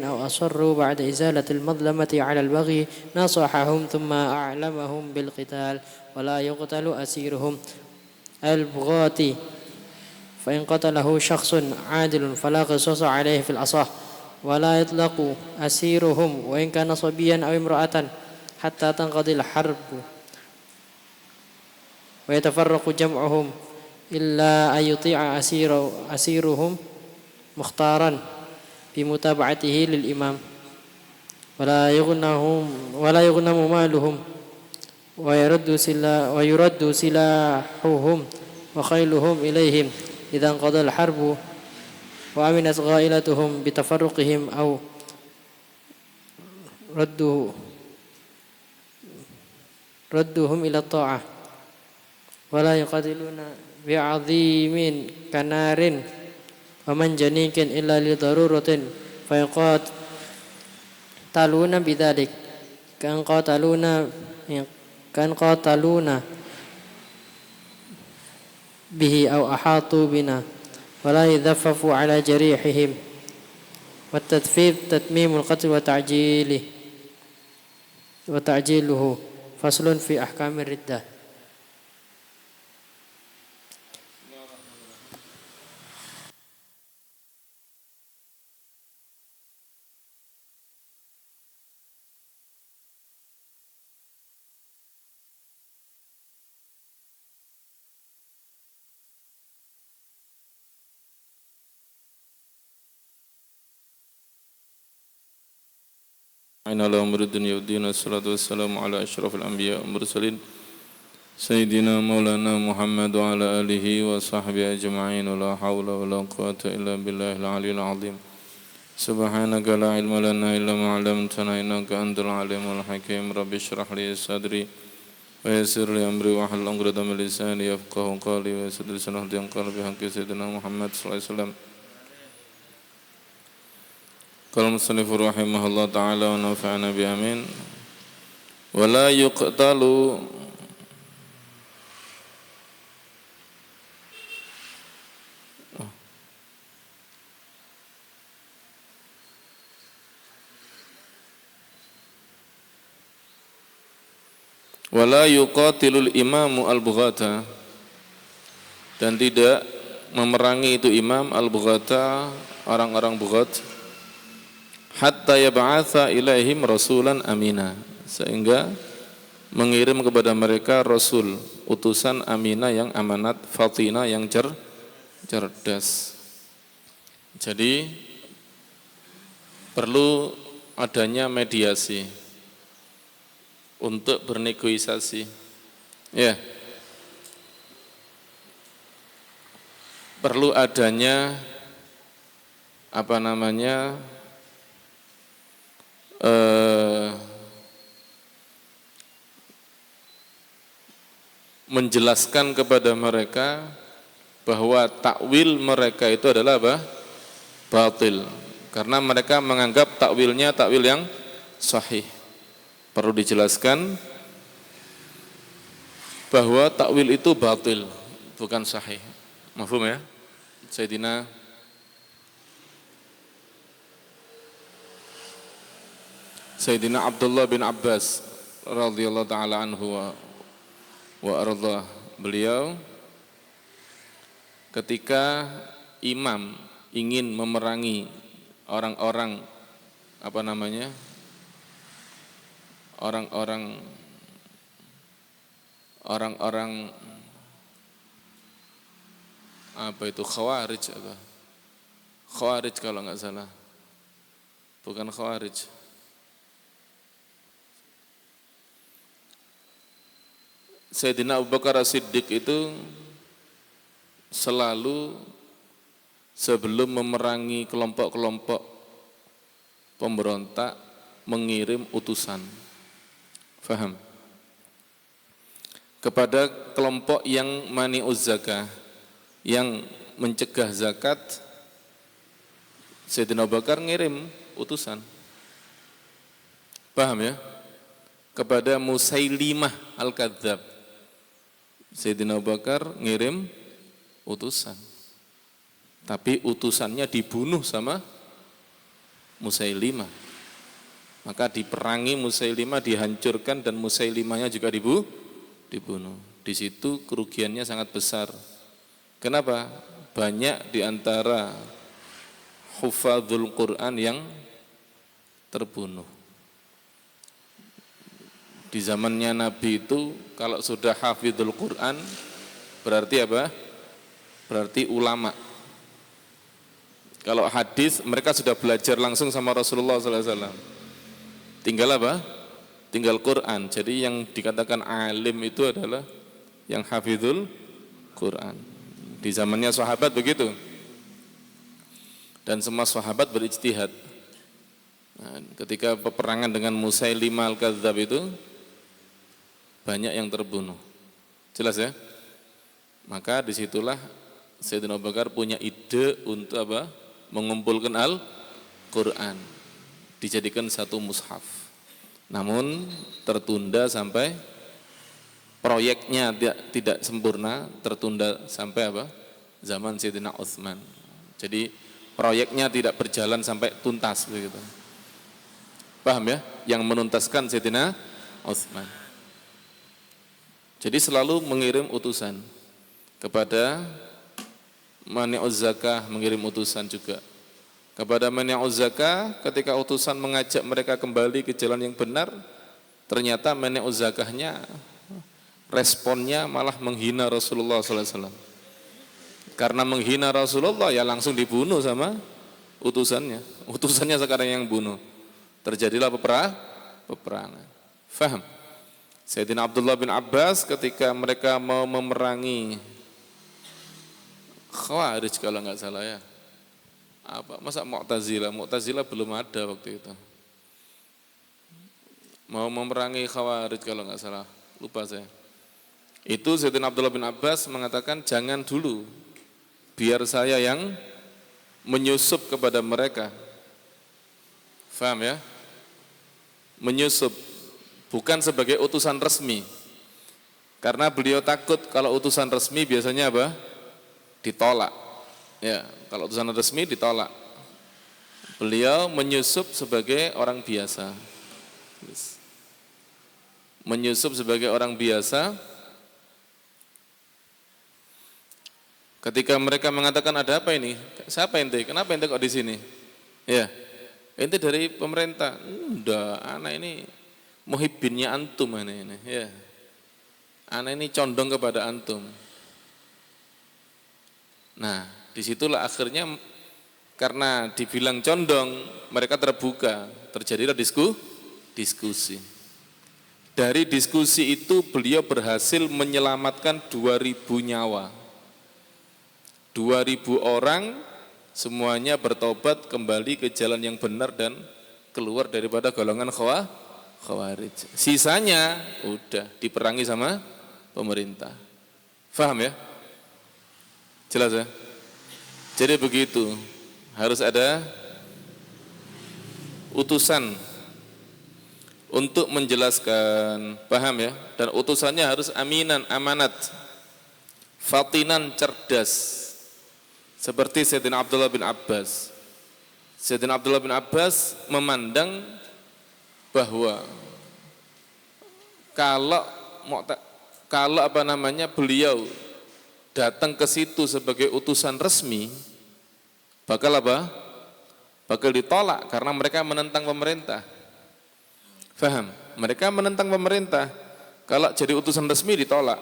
أو أصروا بعد إزالة المظلمة على البغي نصحهم ثم أعلمهم بالقتال ولا يقتل أسيرهم البغاة فإن قتله شخص عادل فلا قصاص عليه في الأصح ولا يطلق أسيرهم وإن كان صبيا أو امرأة حتى تنقضي الحرب ويتفرق جمعهم إلا أن يطيع أسيرهم مختارا بمتابعته للإمام ولا يغنم مالهم ويرد سلاحهم وخيلهم إليهم إذا انقضى الحرب وأمنت غائلتهم بتفرقهم أو ردهم إلى الطاعة ولا يقاتلون بعظيم كنار ومن جنيك إلا لضرورة فيقاتلون بذلك كأن قاتلون به أو أحاطوا بنا ولا يذففوا على جريحهم والتدفيف تتميم القتل وتعجيله فصل في أحكام الردة. على أمر الدنيا والدين والصلاة والسلام على أشرف الأنبياء والمرسلين سيدنا مولانا محمد وعلى آله وصحبه أجمعين ولا حول ولا قوة إلا بالله العلي العظيم سبحانك لا علم لنا إلا ما علمتنا إنك أنت العليم الحكيم رب اشرح لي صدري ويسر لي أمري واحلل عقدة من لساني يفقهوا قولي ويسدد لساني قلبي حق سيدنا محمد صلى الله عليه وسلم. Qala musannif rahimahullah ta'ala wa nafa'ana bi amin. Wala yuqtalu wala yuqatilul imamu al-bughata, dan tidak memerangi itu imam al-bughata, orang-orang bughat, hatta yab'atha ilaihim rasulan amina, sehingga mengirim kepada mereka rasul, utusan amina yang amanat, fatina yang cerdas. Jadi perlu adanya mediasi untuk bernegosiasi. Ya. Perlu adanya menjelaskan kepada mereka bahwa takwil mereka itu adalah apa? Batil. Karena mereka menganggap takwilnya takwil yang sahih. Perlu dijelaskan bahwa takwil itu batil, bukan sahih. Mafhum ya? Sayyidina Abdullah bin Abbas radhiyallahu taala anhu wa arda, beliau ketika imam ingin memerangi orang-orang Khawarij kalau nggak salah, bukan Khawarij. Sayyidina Abu Bakar As-Siddiq itu selalu sebelum memerangi kelompok-kelompok pemberontak mengirim utusan, faham? Kepada kelompok yang mani'uz zakah, yang mencegah zakat, Sayyidina Abu Bakar ngirim utusan, paham ya? Kepada Musailimah Al-Kadzab, Sayyidina Abu Bakar ngirim utusan, tapi utusannya dibunuh sama Musailimah. Maka diperangi Musailimah, dihancurkan, dan Musailimahnya juga dibunuh. Di situ kerugiannya sangat besar. Kenapa? Banyak di antara hufadzul Quran yang terbunuh. Di zamannya Nabi itu kalau sudah hafidhul Quran berarti apa? Berarti ulama. Kalau hadis mereka sudah belajar langsung sama Rasulullah SAW. Tinggal apa? Tinggal Quran. Jadi yang dikatakan alim itu adalah yang hafidhul Quran. Di zamannya sahabat begitu. Dan semua sahabat berijtihad. Nah, ketika peperangan dengan Musailimah al-Kadzdzab itu banyak yang terbunuh. Jelas ya? Maka disitulah Sayyidina Abu Bakar punya ide untuk apa? Mengumpulkan Al-Quran, dijadikan satu mushaf. Namun tertunda sampai proyeknya tidak sempurna, tertunda sampai apa? Zaman Sayyidina Utsman. Jadi proyeknya tidak berjalan sampai tuntas begitu. Paham ya? Yang menuntaskan Sayyidina Utsman. Jadi selalu mengirim utusan kepada Mani'uz Zakah, mengirim utusan juga kepada Mani'uz Zakah. Ketika utusan mengajak mereka kembali ke jalan yang benar, ternyata Mani'uz Zakahnya responnya malah menghina Rasulullah SAW. Karena menghina Rasulullah ya langsung dibunuh sama utusannya. Utusannya sekarang yang bunuh. Terjadilah peperangan. Faham? Sayyidina Abdullah bin Abbas ketika mereka mau memerangi Khawarij kalau nggak salah ya. Masa Mu'tazilah? Mu'tazilah belum ada waktu itu. Mau memerangi Khawarij kalau nggak salah, lupa saya. Itu Sayyidina Abdullah bin Abbas mengatakan jangan dulu, biar saya yang menyusup kepada mereka. Faham ya? Menyusup, bukan sebagai utusan resmi. Karena beliau takut kalau utusan resmi biasanya apa? Ditolak. Ya, kalau utusan resmi ditolak. Beliau menyusup sebagai orang biasa. Menyusup sebagai orang biasa. Ketika mereka mengatakan ada apa ini? Siapa ente? Kenapa ente kok di sini? Ya, ente dari pemerintah. Udah, anak ini muhibbinnya antum ini. Ya, anak ini condong kepada antum. Nah, disitulah akhirnya karena dibilang condong, mereka terbuka, terjadilah diskusi. Dari diskusi itu beliau berhasil menyelamatkan 2000 nyawa. 2000 orang semuanya bertobat kembali ke jalan yang benar dan keluar daripada golongan Khawarij. Sisanya udah diperangi sama pemerintah. Faham ya? Jelas ya? Jadi begitu, harus ada utusan untuk menjelaskan, paham ya? Dan utusannya harus aminan, amanat, fatinan, cerdas. Seperti Sayyidina Abdullah bin Abbas. Sayyidina Abdullah bin Abbas memandang bahwa kalau beliau datang ke situ sebagai utusan resmi, bakal apa? Bakal ditolak karena mereka menentang pemerintah. Faham? Mereka menentang pemerintah. Kalau jadi utusan resmi ditolak,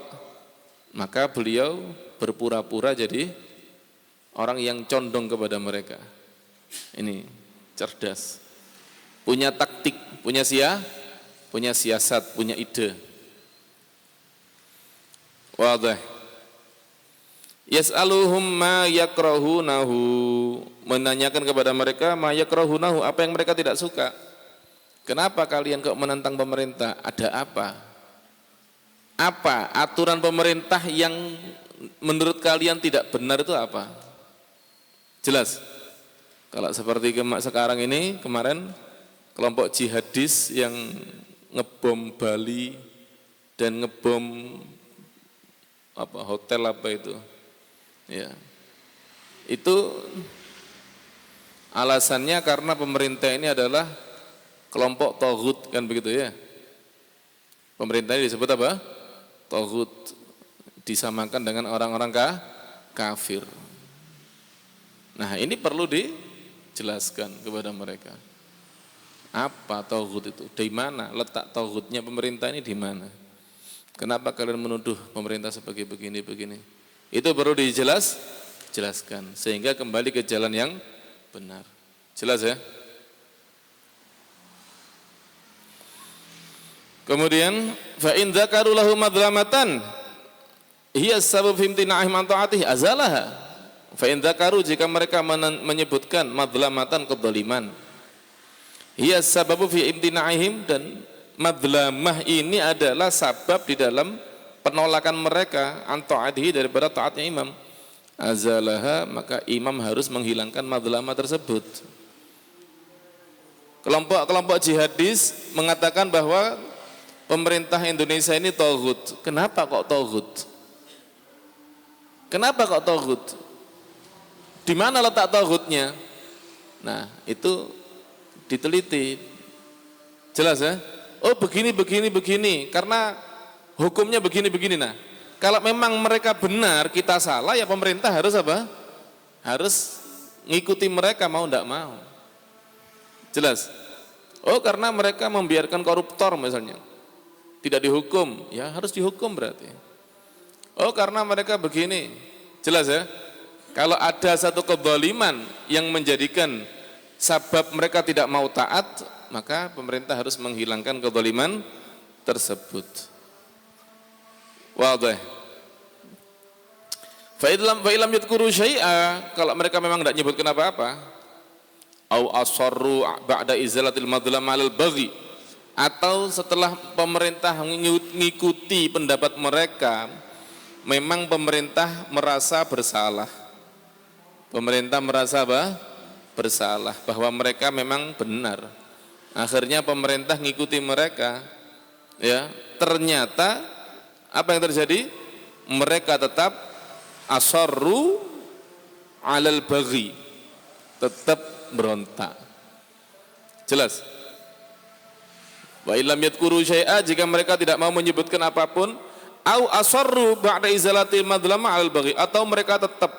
maka beliau berpura-pura jadi orang yang condong kepada mereka. Ini cerdas, punya taktik, punya siasat, punya ide. Wadah. Yas'aluhum ma yakrahunahu, menanyakan kepada mereka ma yakrahunahu, apa yang mereka tidak suka. Kenapa kalian kok menentang pemerintah? Ada apa? Apa aturan pemerintah yang menurut kalian tidak benar itu apa? Jelas. Kalau seperti sekarang ini, kemarin kelompok jihadis yang ngebom Bali dan ngebom hotel itu. Ya. Itu Alasannya karena pemerintah ini adalah kelompok taghut, kan begitu ya. Pemerintah ini disebut apa? Taghut, disamakan dengan orang-orang kafir. Nah, ini perlu dijelaskan kepada mereka. Apa taghut itu? Di mana letak taghutnya pemerintah ini, di mana? Kenapa kalian menuduh pemerintah sebagai begini-begini? Itu perlu dijelaskan sehingga kembali ke jalan yang benar. Jelas ya? Kemudian fa in dzakaru lahu madlamatan hiya sabab fi imtina'ihim an ta'atihi azalaha. Fa in dzakaru, jika mereka menyebutkan madlamatan, kedzaliman, hiya sababu fi imtina'ihim, dan madlamah ini adalah sabab di dalam penolakan mereka an ta'atihi, daripada taatnya imam, azalaha, maka imam harus menghilangkan madlamah tersebut. Kelompok-kelompok jihadis mengatakan bahwa pemerintah Indonesia ini taghut. Kenapa kok taghut? Kenapa kok taghut? Di mana letak taghutnya? Nah, itu diteliti. Jelas ya? Oh, begini, karena hukumnya begini. Nah, kalau memang mereka benar, kita salah, ya pemerintah harus apa? Harus ngikuti mereka, mau enggak mau. Jelas? Oh, karena mereka membiarkan koruptor misalnya, tidak dihukum, ya harus dihukum berarti. Oh, karena mereka begini. Jelas ya? Kalau ada satu kezaliman yang menjadikan sabab mereka tidak mau taat, maka pemerintah harus menghilangkan kezaliman tersebut. Wadih. Fa ilam yadhkuru syai'a, kalau mereka memang tidak nyebutkan apa-apa, au asarru ba'da izalatil madlam 'alal baghi, atau setelah pemerintah mengikuti pendapat mereka, memang pemerintah merasa bersalah. Pemerintah merasa apa? Bersalah, bahwa mereka memang benar. Akhirnya pemerintah ngikuti mereka. Ya, ternyata apa yang terjadi? Mereka tetap asarru 'alal baghi, tetap berontak. Jelas? Wa illam yadhkuru syai'a, jika mereka tidak mau menyebutkan apapun, au asarru ba'da izalatil madlama 'alal baghi, atau mereka tetap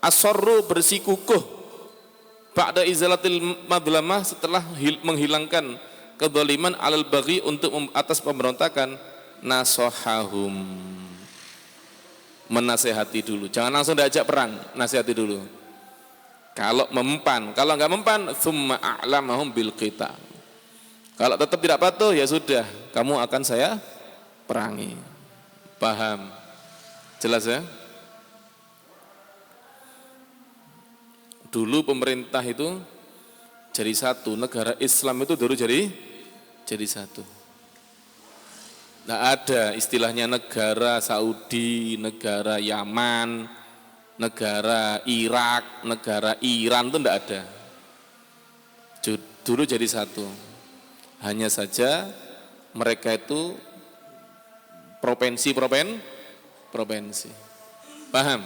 asarru, bersikukuh, ba'da izalatil madlamah, setelah menghilangkan kedzaliman, 'alal baghi, untuk atas pemberontakan, nasahahum, menasehati dulu. Jangan langsung diajak perang, nasihati dulu. Kalau mempan, kalau enggak mempan, tsumma a'lamahum bil qital. Kalau tetap tidak patuh, ya sudah, kamu akan saya perangi. Paham? Jelas ya? Dulu pemerintah itu jadi satu, negara Islam itu dulu jadi satu. Tidak ada istilahnya negara Saudi, negara Yaman, negara Irak, negara Iran, itu tidak ada. Dulu jadi satu. Hanya saja mereka itu provinsi. Paham?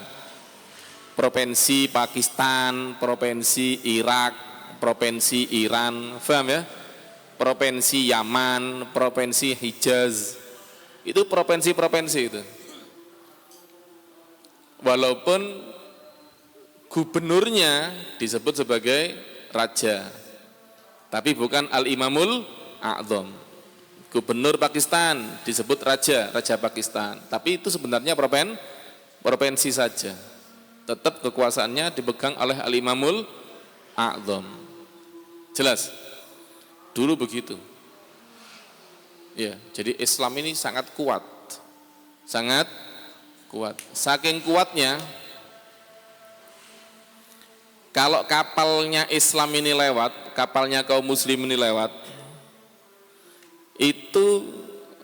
Provinsi Pakistan, provinsi Irak, provinsi Iran, paham ya? Provinsi Yaman, provinsi Hijaz, itu provinsi itu. Walaupun gubernurnya disebut sebagai raja, tapi bukan Al-Imamul A'zam. Gubernur Pakistan disebut raja Pakistan, tapi itu sebenarnya provinsi saja. Tetap kekuasaannya dipegang oleh Al-Imamul A'zam. Jelas? Dulu begitu. Ya, jadi Islam ini sangat kuat. Sangat kuat. Saking kuatnya, kalau kapalnya Islam ini lewat, kapalnya kaum muslim ini lewat, itu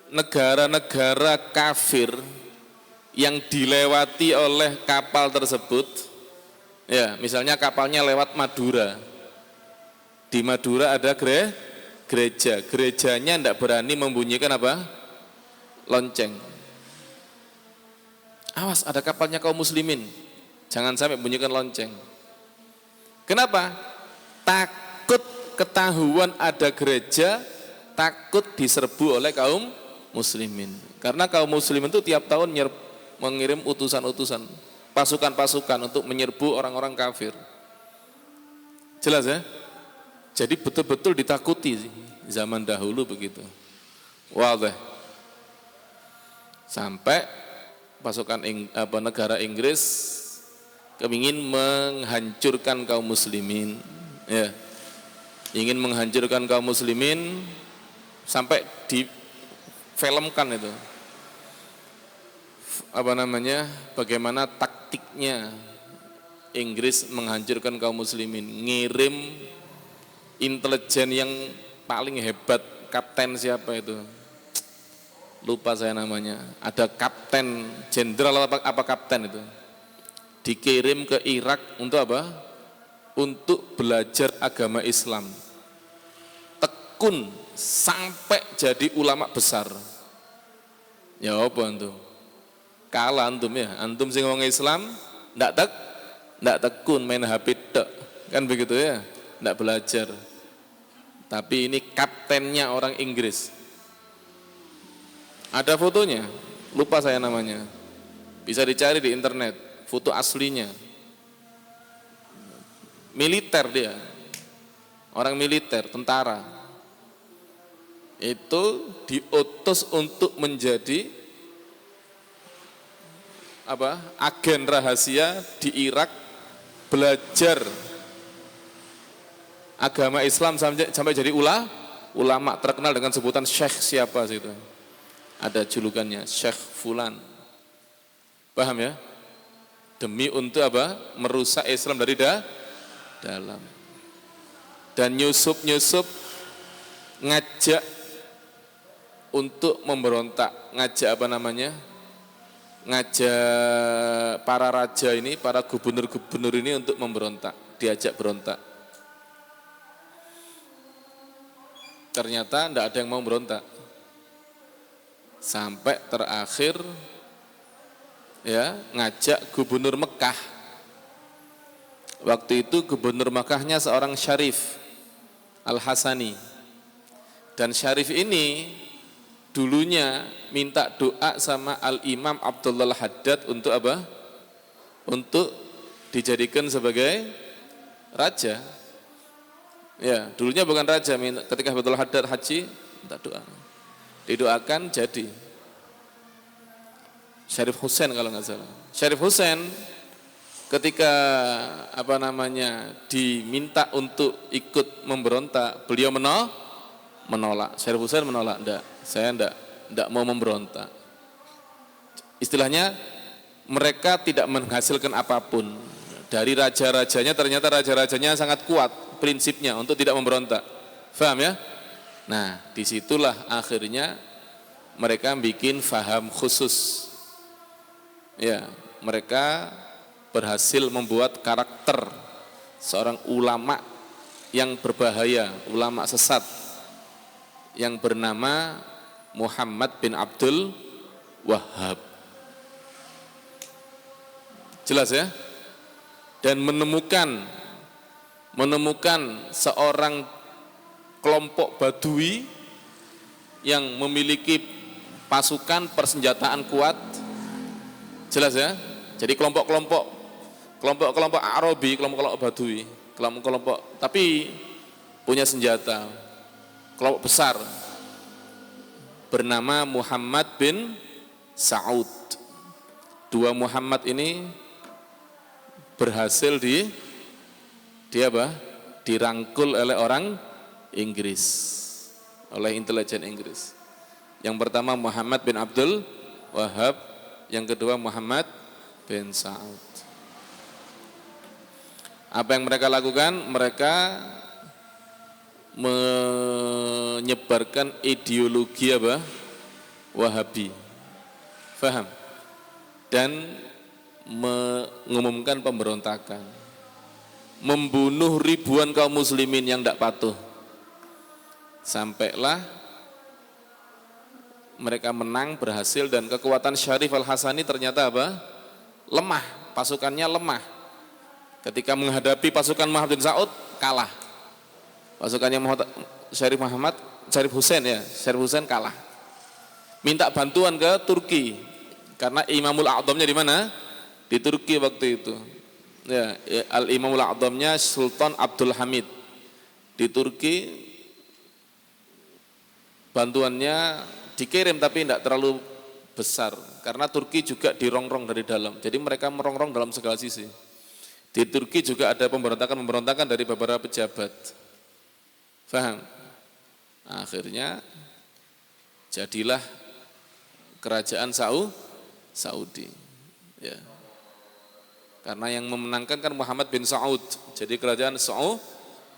negara-negara kafir yang dilewati oleh kapal tersebut, ya, misalnya kapalnya lewat Madura. Di Madura ada gerejanya tidak berani membunyikan apa? Lonceng. Awas, ada kapalnya kaum muslimin, jangan sampai bunyikan lonceng. Kenapa? takut ketahuan ada gereja, takut diserbu oleh kaum muslimin. Karena kaum muslimin itu tiap tahun mengirim utusan-utusan, pasukan-pasukan untuk menyerbu orang-orang kafir. Jelas ya? Jadi betul-betul ditakuti zaman dahulu begitu. Wadah. Sampai pasukan negara Inggris ingin menghancurkan kaum muslimin, ya. Ingin menghancurkan kaum muslimin sampai difilmkan itu. Bagaimana taktiknya Inggris menghancurkan kaum muslimin, ngirim intelijen yang paling hebat, kapten siapa itu? Lupa saya namanya. Ada kapten, jenderal apa kapten itu? Dikirim ke Irak untuk apa? Untuk belajar agama Islam. Tekun sampai jadi ulama besar. Ya apa antum? Kalah antum ya. Antum sing ngomong Islam ndak tekun, main HP tek. Kan begitu ya? Ndak belajar. Tapi ini kaptennya orang Inggris. Ada fotonya, lupa saya namanya. Bisa dicari di internet, foto aslinya. Militer dia. Orang militer, tentara. Itu diutus untuk menjadi agen rahasia di Irak, belajar agama Islam sampai jadi ulama terkenal dengan sebutan Syekh siapa sih itu. Ada julukannya Syekh Fulan. Paham ya? Demi untuk merusak Islam dari dalam. Dan nyusup ngajak untuk memberontak, ngajak para raja ini, para gubernur-gubernur ini untuk memberontak, diajak berontak. Ternyata tidak ada yang mau berontak. Sampai terakhir ya ngajak gubernur Mekah. Waktu itu gubernur Mekahnya seorang Syarif Al-Hasani. Dan Syarif ini dulunya minta doa sama Al-Imam Abdullah Haddad untuk apa? Untuk dijadikan sebagai raja. Ya, dulunya bukan raja, ketika Abdullah Haddad haji minta doa. Didoakan jadi Syarif Husain kalau nggak salah. Syarif Husain ketika diminta untuk ikut memberontak, beliau menolak. Syarif Husain menolak, saya enggak mau memberontak. Istilahnya mereka tidak menghasilkan apapun. Dari raja-rajanya, ternyata raja-rajanya sangat kuat prinsipnya untuk tidak memberontak. Paham ya? Nah, disitulah akhirnya mereka bikin faham khusus. Ya, mereka berhasil membuat karakter seorang ulama yang berbahaya, ulama sesat yang bernama Muhammad bin Abdul Wahhab. Jelas ya? Dan menemukan seorang kelompok Badui yang memiliki pasukan persenjataan kuat. Jelas ya? Jadi kelompok Arabi, kelompok Badui, kelompok tapi punya senjata. Kelompok besar bernama Muhammad bin Saud. Dua Muhammad ini berhasil dirangkul oleh orang Inggris, oleh intelijen Inggris. Yang pertama Muhammad bin Abdul Wahhab, yang kedua Muhammad bin Saud. Apa yang mereka lakukan? Mereka menyebarkan ideologi Wahabi. Faham? Dan mengumumkan pemberontakan. Membunuh ribuan kaum muslimin yang tidak patuh. Sampailah mereka menang, berhasil, dan kekuatan Syarif Al-Hasani ternyata lemah, pasukannya lemah. Ketika menghadapi pasukan Muhammad bin Saud, kalah. Pasukannya Syarif Husain ya, Syarif Husain kalah. Minta bantuan ke Turki karena Imamul A'dhamnya di mana? Di Turki waktu itu. Ya, Al Imamul A'dhamnya Sultan Abdul Hamid di Turki. Bantuannya dikirim tapi tidak terlalu besar karena Turki juga dirongrong dari dalam. Jadi mereka merongrong dalam segala sisi. Di Turki juga ada pemberontakan dari beberapa pejabat. Faham? Akhirnya jadilah kerajaan Saudi. Ya. Karena yang memenangkan kan Muhammad bin Saud. Jadi kerajaan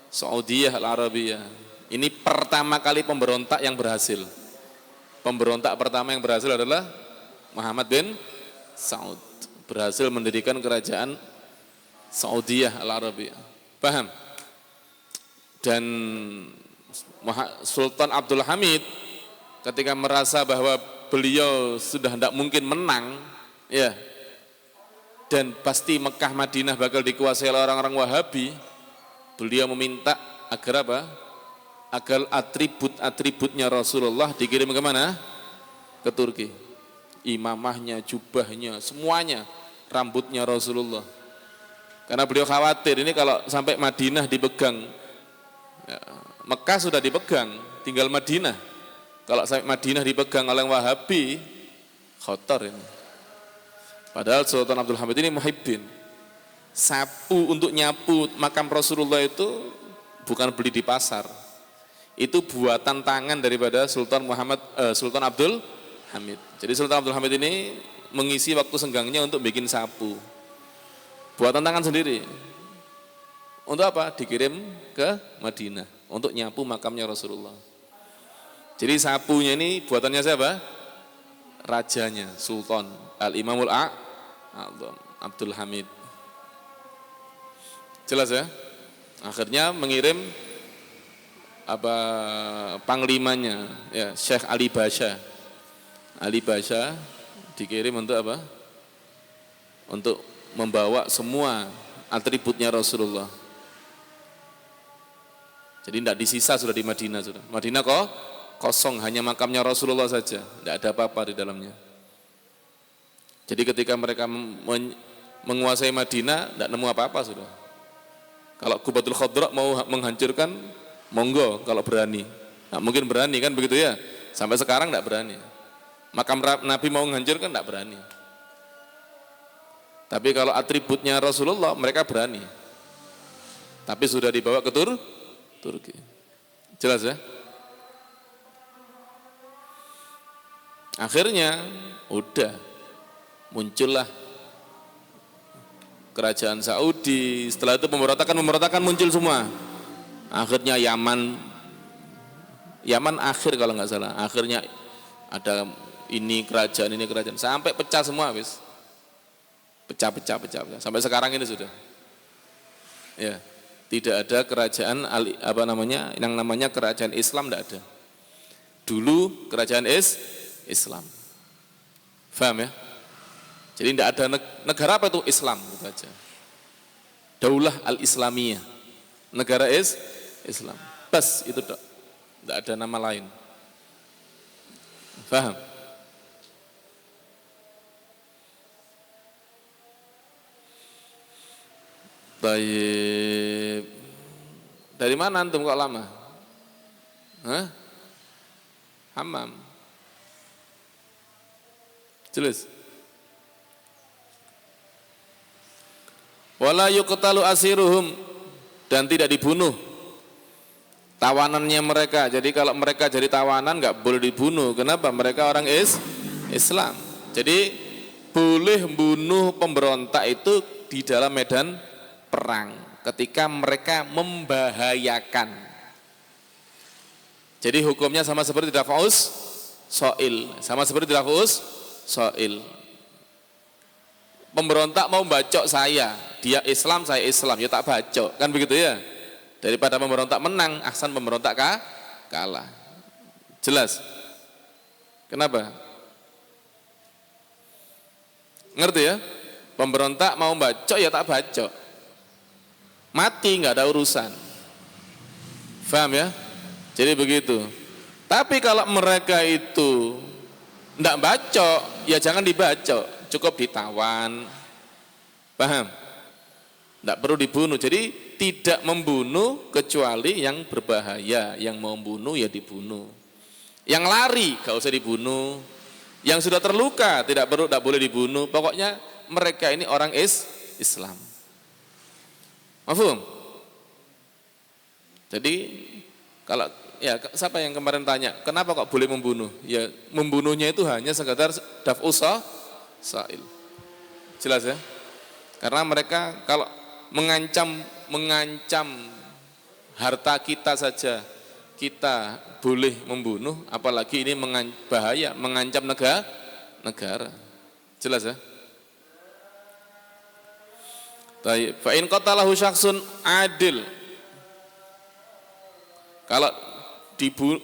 Saudiyah Al-Arabiyah. Ini pertama kali pemberontak yang berhasil. Pemberontak pertama yang berhasil adalah Muhammad bin Saud. Berhasil mendirikan kerajaan Saudiyah Al-Arabiyah. Paham? Dan Sultan Abdul Hamid ketika merasa bahwa beliau sudah tidak mungkin menang, ya, dan pasti Mekah Madinah bakal dikuasai oleh orang-orang Wahabi, beliau meminta agar apa? Agar atribut-atributnya Rasulullah dikirim ke mana? Ke Turki. Imamahnya, jubahnya, semuanya, rambutnya Rasulullah. Karena beliau khawatir ini kalau sampai Madinah dipegang, ya, Mekah sudah dipegang, tinggal Madinah. Kalau sampai Madinah dipegang oleh Wahabi, khotor ini. Padahal Sultan Abdul Hamid ini muhibbin. Sapu untuk nyapu makam Rasulullah itu bukan beli di pasar. Itu buatan tangan daripada Sultan Abdul Hamid. Jadi Sultan Abdul Hamid ini mengisi waktu senggangnya untuk bikin sapu. Buatan tangan sendiri. Untuk apa? Dikirim ke Madinah untuk nyapu makamnya Rasulullah. Jadi sapunya ini buatannya siapa? Rajanya, Sultan Al-Imamul A'dham Abdul Hamid. Jelas ya? Akhirnya mengirim panglimanya, ya, Syekh Ali Basha. Ali Basha dikirim untuk apa? Untuk membawa semua atributnya Rasulullah. Jadi tidak disisa, sudah di Madinah sudah. Madinah kok kosong, hanya makamnya Rasulullah saja, tidak ada apa-apa di dalamnya. Jadi ketika mereka menguasai Madinah, tidak nemu apa-apa sudah. Kalau Qubatul Khadra mau menghancurkan, monggo kalau berani. Nah, mungkin berani kan begitu ya. Sampai sekarang tidak berani. Makam Nabi mau menghancurkan tidak berani. Tapi kalau atributnya Rasulullah mereka berani. Tapi sudah dibawa ke Turki. Jelas ya? Akhirnya udah muncullah kerajaan Saudi. Setelah itu pemberontakan muncul semua. Akhirnya Yaman akhir kalau nggak salah. Akhirnya ada ini kerajaan sampai pecah semua habis. Pecah. Sampai sekarang ini sudah. Ya, tidak ada kerajaan yang namanya kerajaan Islam, tidak ada. Dulu kerajaan Islam. Paham ya? Jadi tidak ada negara apa itu Islam gitu aja. Daulah al-Islamiyah. Negara Islam. Bas itu dok. Tidak ada nama lain. Paham? Baik. Dari mana antum kok lama? Hah? Hammam. Jelas. Wala yuqtalu asiruhum, dan tidak dibunuh tawanannya mereka. Jadi kalau mereka jadi tawanan nggak boleh dibunuh. Kenapa? Mereka orang Islam. Jadi boleh membunuh pemberontak itu di dalam medan perang ketika mereka membahayakan. Jadi hukumnya sama seperti daf'us soil, soil. Pemberontak mau bacok saya, dia Islam, saya Islam, ya tak bacok, kan begitu ya. Daripada pemberontak menang, ahsan pemberontak kalah. Jelas? Kenapa? Ngerti ya? Pemberontak mau bacok, ya tak bacok. Mati nggak ada urusan. Paham ya? Jadi begitu. Tapi kalau mereka itu tidak bacok, ya jangan dibacok, cukup ditawan. Paham? Tidak perlu dibunuh. Jadi tidak membunuh kecuali yang berbahaya. Yang mau bunuh ya dibunuh. Yang lari gak usah dibunuh. Yang sudah terluka tidak boleh dibunuh. Pokoknya mereka ini orang Islam. Mafhum? Jadi kalau ya siapa yang kemarin tanya, kenapa kok boleh membunuh? Ya membunuhnya itu hanya sekadar daf'u sa'il. Jelas ya? Karena mereka kalau mengancam harta kita saja kita boleh membunuh, apalagi ini bahaya, mengancam negara. Jelas ya? Baik, fa in qatalahu syakhsun adil. Kalau dibunuh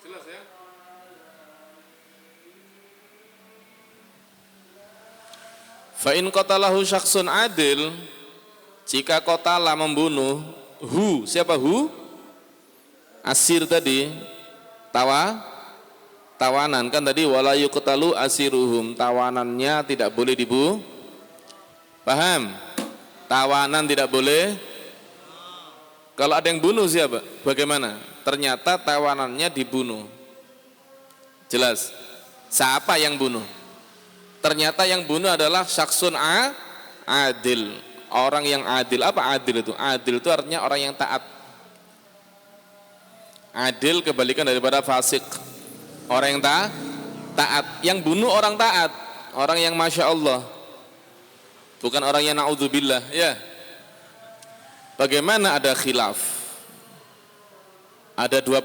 jelas ya? Fa in qatalahu syakhsun adil, jika qatala membunuh siapa asir tadi, tawanan kan tadi, wala yuqtalu asiruhum, tawanannya tidak boleh dibunuh. Paham? Tawanan tidak boleh. Kalau ada yang bunuh siapa? Bagaimana? Ternyata tawanannya dibunuh. Jelas. Siapa yang bunuh? Ternyata yang bunuh adalah syaksun adil. Orang yang adil. Apa adil itu? Adil itu artinya orang yang taat. Adil kebalikan daripada fasik. Orang yang taat. Yang bunuh orang taat. Orang yang masya Allah. Bukan orang yang na'udzubillah. Ya. Bagaimana ada khilaf? Ada dua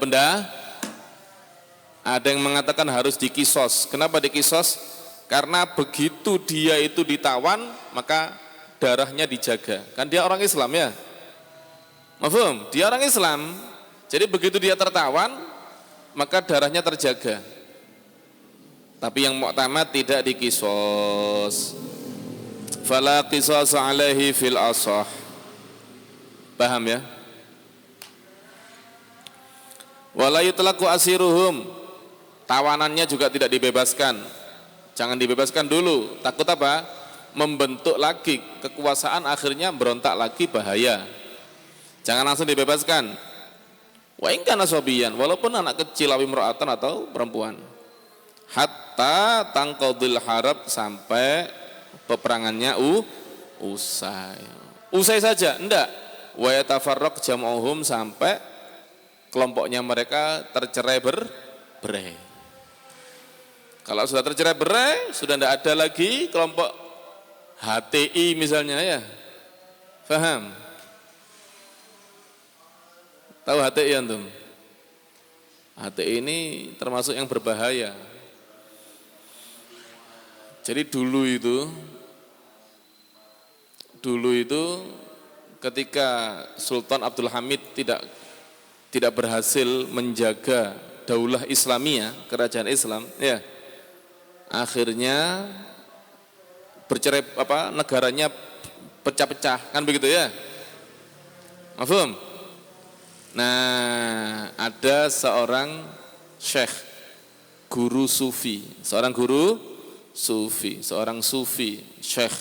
ada yang mengatakan harus dikisos. Kenapa dikisos? Karena begitu dia itu ditawan, maka darahnya dijaga. Kan dia orang Islam ya? Mafhum? Dia orang Islam. Jadi begitu dia tertawan, maka darahnya terjaga. Tapi yang mu'tamad tidak dikisos. Fala qisas alaihi fil ashah. Paham ya? Wala yutlaqu asiruhum, tawanannya juga tidak dibebaskan. Jangan dibebaskan dulu, takut apa? Membentuk lagi kekuasaan, akhirnya berontak lagi, bahaya. Jangan langsung dibebaskan. Wa in kana sabiyan, walaupun anak kecil awi imra'atan atau perempuan. Hatta tangqadil harab, sampai peperangannya usai. Usai saja, enggak. Wa yatafarraq jam'uhum, sampai kelompoknya mereka tercerai berai. Kalau sudah tercerai berai, sudah tidak ada lagi kelompok HTI misalnya ya. Paham? Tahu HTI antum? HTI ini termasuk yang berbahaya. Jadi dulu itu ketika Sultan Abdul Hamid tidak berhasil menjaga daulah Islamiyah, kerajaan Islam, ya. Akhirnya negaranya pecah-pecah, kan begitu ya? Mafhum? Nah, ada seorang syekh, guru sufi, seorang sufi, syekh.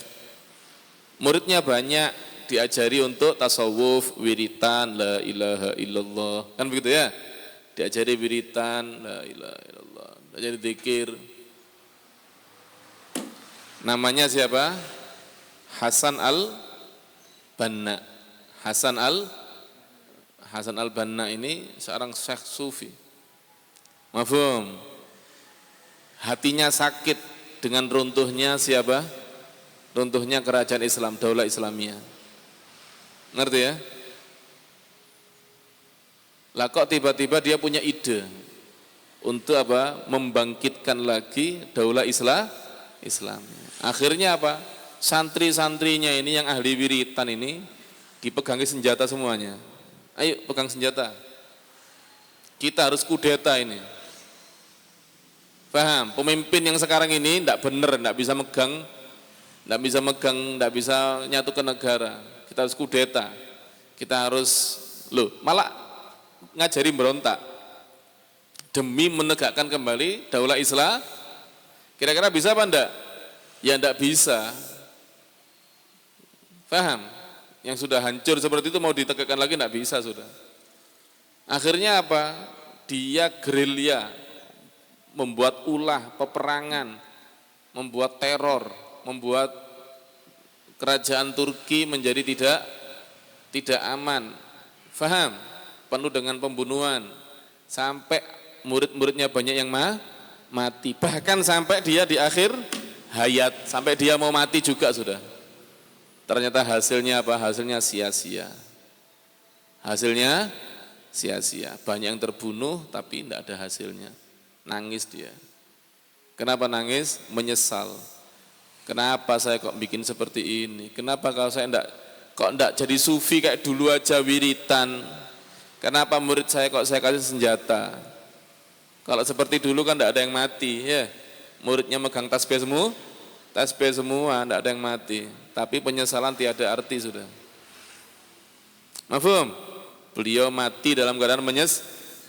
Muridnya banyak, diajari untuk tasawuf, wiritan, la ilaha illallah, kan begitu ya? Diajari wiritan, la ilaha illallah, diajari zikir. Namanya siapa? Hasan al-Banna. Hasan al-Banna ini seorang syekh sufi. Mafhum? Hatinya sakit dengan runtuhnya siapa? Runtuhnya kerajaan Islam, daulah Islamiyah. Ngerti ya? Lah kok tiba-tiba dia punya ide untuk membangkitkan lagi daulah Islam. Akhirnya apa? Santri-santrinya ini yang ahli wiritan ini dipegangi senjata semuanya. Ayo pegang senjata. Kita harus kudeta ini. Paham? Pemimpin yang sekarang ini tidak benar, tidak bisa nyatukan negara. Kita harus kudeta. Kita harus malah ngajari berontak demi menegakkan kembali daulah Islam. Kira-kira bisa apa enggak? Ya enggak bisa. Paham? Yang sudah hancur seperti itu mau ditegakkan lagi enggak bisa sudah. Akhirnya apa? Dia gerilya, membuat ulah, peperangan, membuat teror, membuat kerajaan Turki menjadi tidak aman. Paham? Penuh dengan pembunuhan. Sampai murid-muridnya banyak yang mati, bahkan sampai dia di akhir hayat, sampai dia mau mati juga sudah. Ternyata hasilnya apa? Hasilnya sia-sia. Banyak yang terbunuh tapi tidak ada hasilnya. Nangis dia. Kenapa nangis? Menyesal. Kenapa saya kok bikin seperti ini? Kenapa kalau saya enggak jadi sufi kayak dulu aja wiritan? Kenapa murid saya kok saya kasih senjata? Kalau seperti dulu kan tidak ada yang mati, ya. Muridnya megang tasbih semua, tidak ada yang mati. Tapi penyesalan tiada arti sudah. Mafhum? Beliau mati dalam keadaan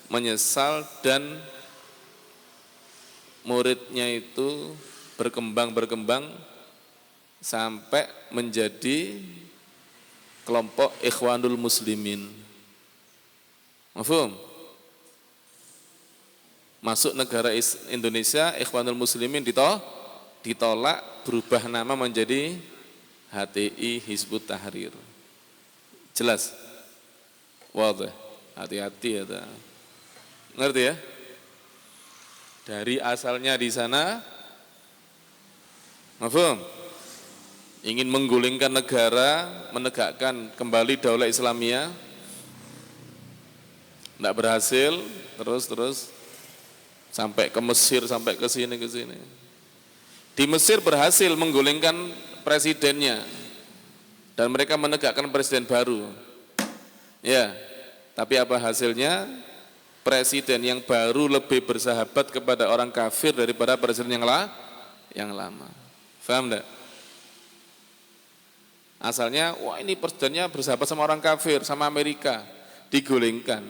menyesal dan muridnya itu berkembang sampai menjadi kelompok Ikhwanul Muslimin. Mafhum? Masuk negara Indonesia, Ikhwanul Muslimin ditolak, berubah nama menjadi HTI Hizbut Tahrir. Jelas? Wadah, hati-hati ya. Ngerti ya? Dari asalnya di sana, mafhum? Ingin menggulingkan negara, menegakkan kembali daulah Islamiyah, tidak berhasil, terus sampai ke Mesir, sampai ke sini. Di Mesir berhasil menggulingkan presidennya dan mereka menegakkan presiden baru. Ya, tapi apa hasilnya? Presiden yang baru lebih bersahabat kepada orang kafir daripada presiden yang lama. Paham enggak? Asalnya, wah ini presidennya bersahabat sama orang kafir, sama Amerika, digulingkan.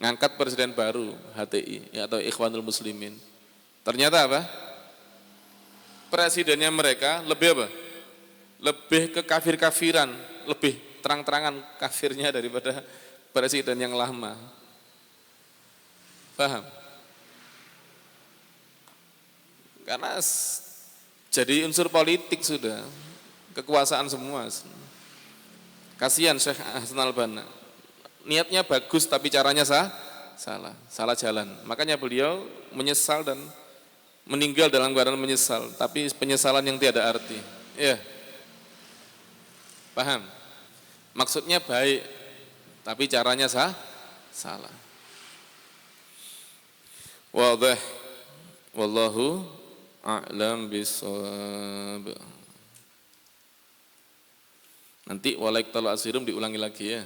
Ngangkat presiden baru HTI atau Ikhwanul Muslimin. Ternyata apa? Presidennya mereka lebih apa? Lebih ke kafir-kafiran, lebih terang-terangan kafirnya daripada presiden yang lama. Paham? Karena jadi unsur politik sudah, kekuasaan semua. Kasihan Syekh Hasan al-Banna. Niatnya bagus tapi caranya salah jalan. Makanya beliau menyesal dan meninggal dalam keadaan menyesal, tapi penyesalan yang tiada arti. Ya. Paham? Maksudnya baik, tapi caranya salah. Wadih. Wallahu a'lam bishawab. Nanti walaik talu asirum diulangi lagi ya.